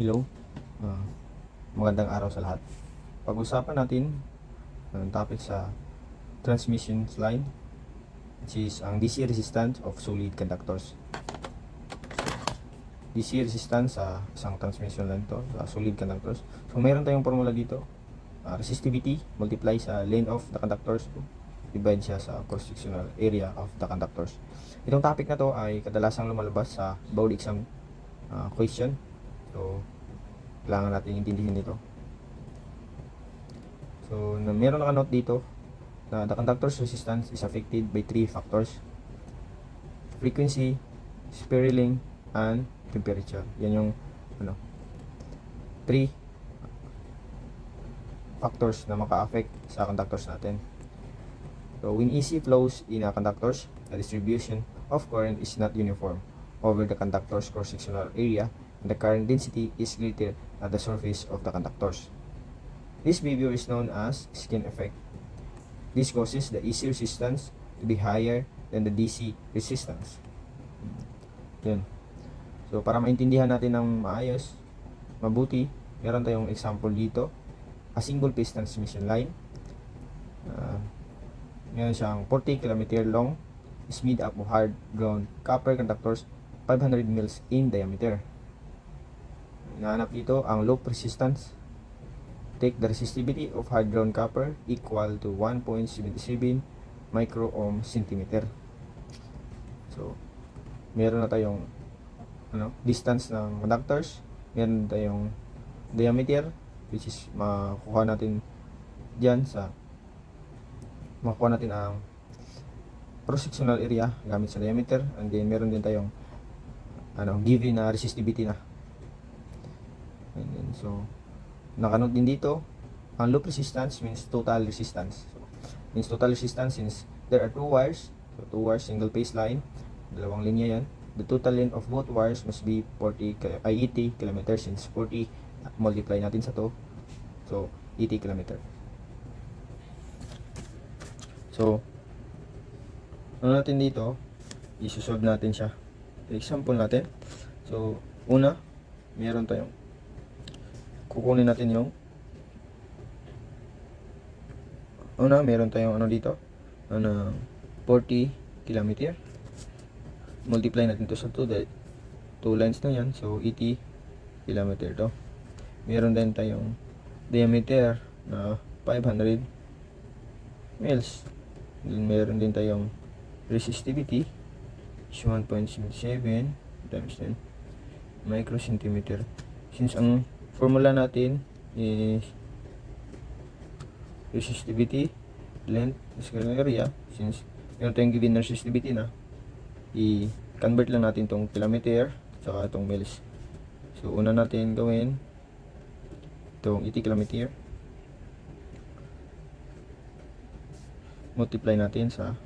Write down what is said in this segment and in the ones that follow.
Hello, ah, magandang araw sa lahat. Pag-usapan natin ang topic sa transmission line, which is ang DC resistance of solid conductors. DC resistance sa isang transmission line to, sa solid conductors. So mayroon tayong formula dito, resistivity multiply sa length of the conductors, divide siya sa cross-sectional area of the conductors. Itong topic na to ay kadalasang lumalabas sa board exam question. So kailangan natin intindihin ito. So meron naka-note dito na the conductor's resistance is affected by three factors: frequency, spiraling, and temperature. Yan yung three factors na maka-affect sa conductors natin. So when AC flows in a conductors, the distribution of current is not uniform over the conductor's cross-sectional area, and the current density is greater at the surface of the conductors. This behavior is known as skin effect. This causes the AC resistance to be higher than the DC resistance. Yun. So para maintindihan natin ng maayos, mabuti, meron tayong example dito. A single phase transmission line. Meron siyang 40 km long, is made up of hard ground copper conductors 500 mils in diameter. Nahanap dito ang loop resistance. Take the resistivity of hard ground copper equal to 1.77 micro-ohm centimeter. So, meron na tayong distance ng conductors, meron tayong diameter, which is makuha natin dyan sa makuha natin ang cross-sectional area gamit sa diameter, and then meron din tayong given na resistivity na. And then, so nakanote din dito ang loop resistance means total resistance. So, means total resistance since there are two wires, so two wires, single phase line, dalawang linya yan. The total length of both wires must be 80 km since 40 multiply natin sa to, so 80 km. So ano natin dito, isusolve natin siya. Example natin. So una, meron tayong kukunin natin yung meron tayong dito 40 km, multiply natin to sa 2 lines na yan, so 80 km to. Meron din tayong diameter na 500 mils, then meron din tayong resistivity is 1.77 times 10 microcentimeter. Since ang formula natin is resistivity length square area, since meron tayong given na resistivity na, i-convert lang natin tong kilometer saka itong mils. So una natin gawin itong 80 kilometer, multiply natin sa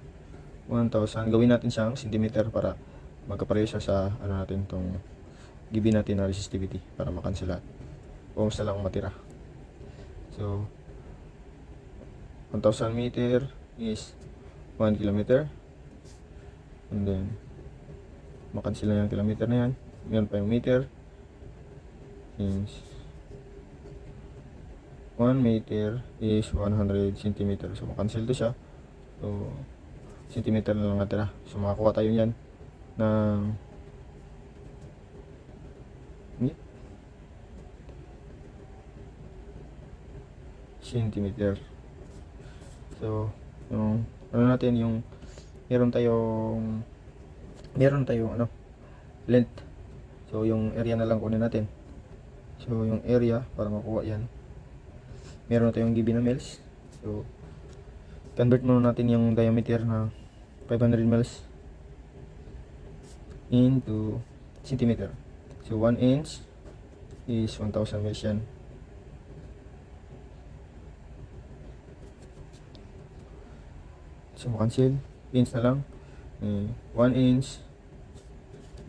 1,000, gawin natin siyang centimeter para magkapareho siya sa natin itong given natin na resistivity para makansela. Ohms na lang matira. So 1,000 meter is 1 kilometer, and then makansela yung kilometer na yan. Meron pa yung meter is 1 meter is 100 centimeter, so makansel to siya. So centimeter na lang natira, so makakuha tayo yan ng centimeter. So yung natin, yung meron tayong length, so yung area na lang kunin natin. So yung area para makuha yan, meron tayong given na mils, so convert muna natin yung diameter na 500 mils into centimeter. So 1 inch is 1,000 mils yan. So makancel, inch na lang. 1 inch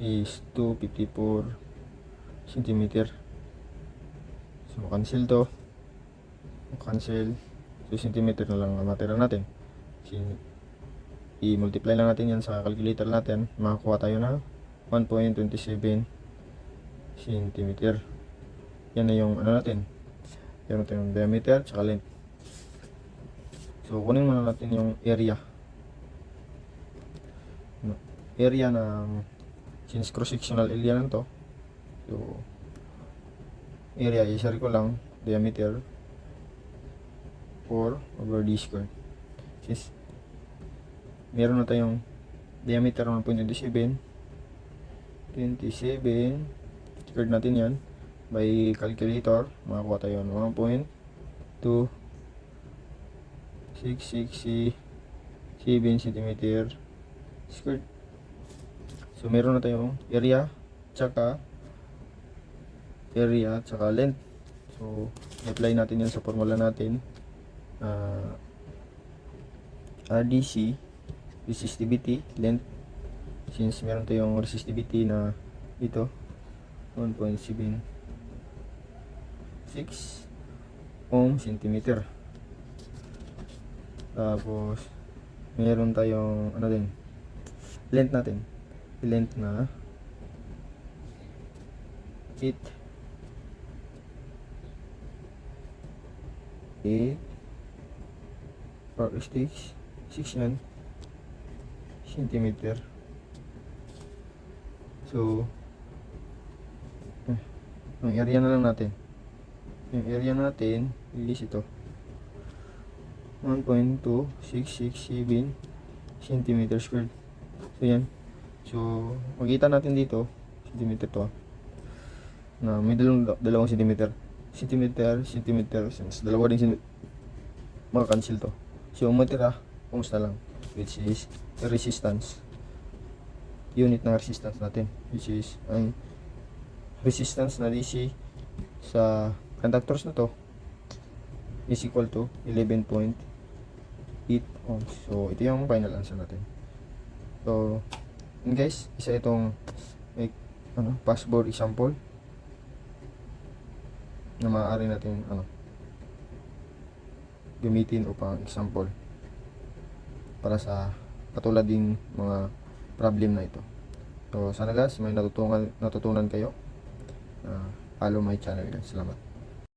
is 254 centimeter. So makancel to, so centimeter na lang ang matira natin. I-multiply lang natin yan sa calculator natin, makakuha tayo na 1.27 centimeter. yan na yung ano natin. Yan natin yung diameter tsaka length. So kunin muna natin yung area. Area ng since cross-sectional area lang to. So area i-share ko lang diameter 4 over d squared. Since meron na tayong diameter 1.27 squared natin yan by calculator, makakuha tayo ng 1.2667 cm squared. So meron na tayong area tsaka length. So apply natin yan sa formula natin. RDC, resistivity, length, since meron tayong resistivity na dito 1.76 ohm centimeter. Tapos meron tayong ano din, length natin, length na 8 or 6 yan centimeter. So ang area na lang natin, yung area natin is ito 1.2667 cm squared. So yan, so makita natin dito centimeter to na may dalawang centimeter, since dalawa din maka-cancel to. So matira ohms na lang, which is the resistance, unit ng resistance natin, which is ang resistance na DC sa conductors na to is equal to 11.8 ohms. So ito yung final answer natin. So yun guys, isa itong passboard example na maaari natin gamitin upang example para sa katulad din mga problem na ito. So sana guys may natutunan kayo. Follow my channel guys. Salamat.